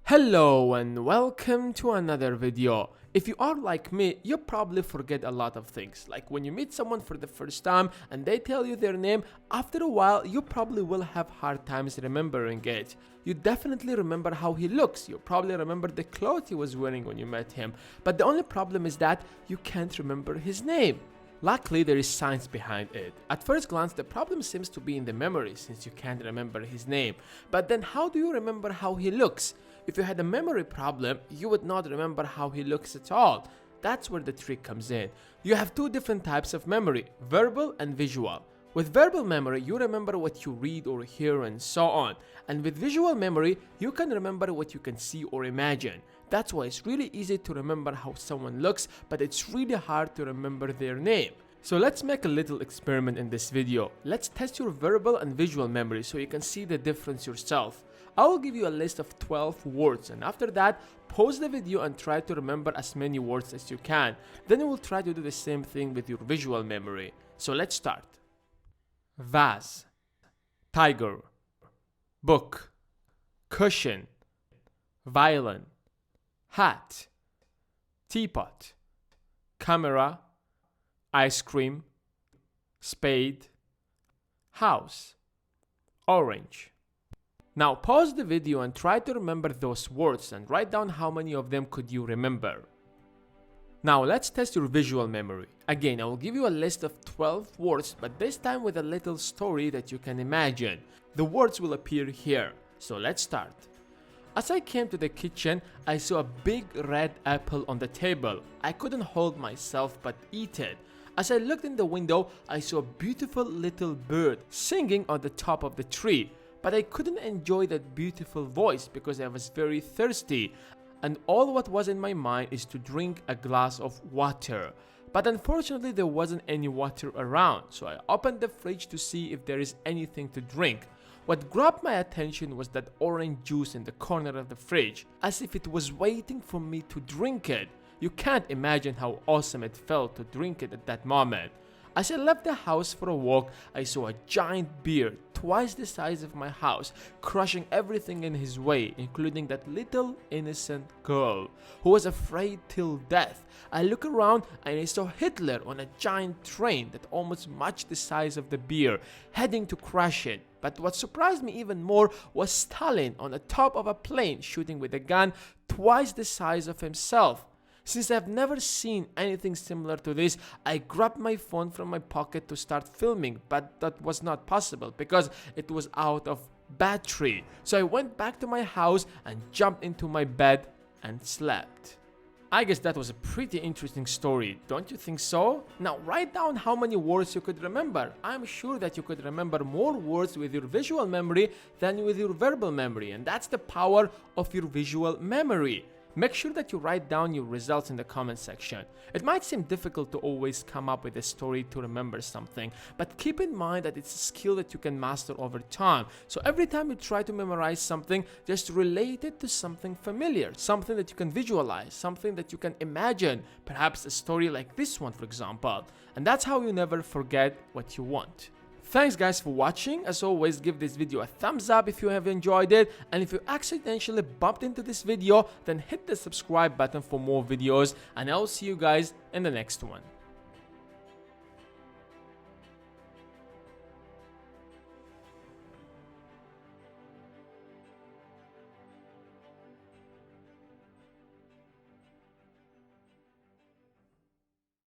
Hello and welcome to another video. If you are like me, you probably forget a lot of things. Like when you meet someone for the first time and they tell you their name, after a while you probably will have hard times remembering it. You definitely remember how he looks. You probably remember the clothes he was wearing when you met him. But the only problem is that you can't remember his name. Luckily, there is science behind it. At first glance, the problem seems to be in the memory since you can't remember his name. But then how do you remember how he looks? If you had a memory problem, you would not remember how he looks at all. That's where the trick comes in. You have two different types of memory, verbal and visual. With verbal memory, you remember what you read or hear and so on. And with visual memory, you can remember what you can see or imagine. That's why it's really easy to remember how someone looks, but it's really hard to remember their name. So let's make a little experiment in this video. Let's test your verbal and visual memory so you can see the difference yourself. I will give you a list of 12 words, and after that, pause the video and try to remember as many words as you can. Then you will try to do the same thing with your visual memory. So let's start. Vase, tiger, book, cushion, violin, hat, teapot, camera, ice cream, spade, house, orange. Now pause the video and try to remember those words and write down how many of them could you remember. Now let's test your visual memory. Again, I will give you a list of 12 words, but this time with a little story that you can imagine. The words will appear here. So let's start. As I came to the kitchen, I saw a big red apple on the table. I couldn't hold myself but eat it. As I looked in the window, I saw a beautiful little bird singing on the top of the tree. But I couldn't enjoy that beautiful voice because I was very thirsty. And all what was in my mind is to drink a glass of water. But unfortunately there wasn't any water around, so I opened the fridge to see if there is anything to drink. What grabbed my attention was that orange juice in the corner of the fridge, as if it was waiting for me to drink it. You can't imagine how awesome it felt to drink it at that moment. As I left the house for a walk, I saw a giant bear, twice the size of my house, crushing everything in his way, including that little innocent girl, who was afraid till death. I looked around and I saw Hitler on a giant train that almost matched the size of the bear, heading to crush it. But what surprised me even more was Stalin on the top of a plane, shooting with a gun twice the size of himself. Since I've never seen anything similar to this, I grabbed my phone from my pocket to start filming, but that was not possible because it was out of battery. So I went back to my house and jumped into my bed and slept. I guess that was a pretty interesting story, don't you think so? Now write down how many words you could remember. I'm sure that you could remember more words with your visual memory than with your verbal memory, and that's the power of your visual memory. Make sure that you write down your results in the comment section. It might seem difficult to always come up with a story to remember something, but keep in mind that it's a skill that you can master over time. So every time you try to memorize something, just relate it to something familiar, something that you can visualize, something that you can imagine, perhaps a story like this one, for example. And that's how you never forget what you want. Thanks guys for watching. As always, give this video a thumbs up if you have enjoyed it, and if you accidentally bumped into this video, then hit the subscribe button for more videos, and I'll see you guys in the next one.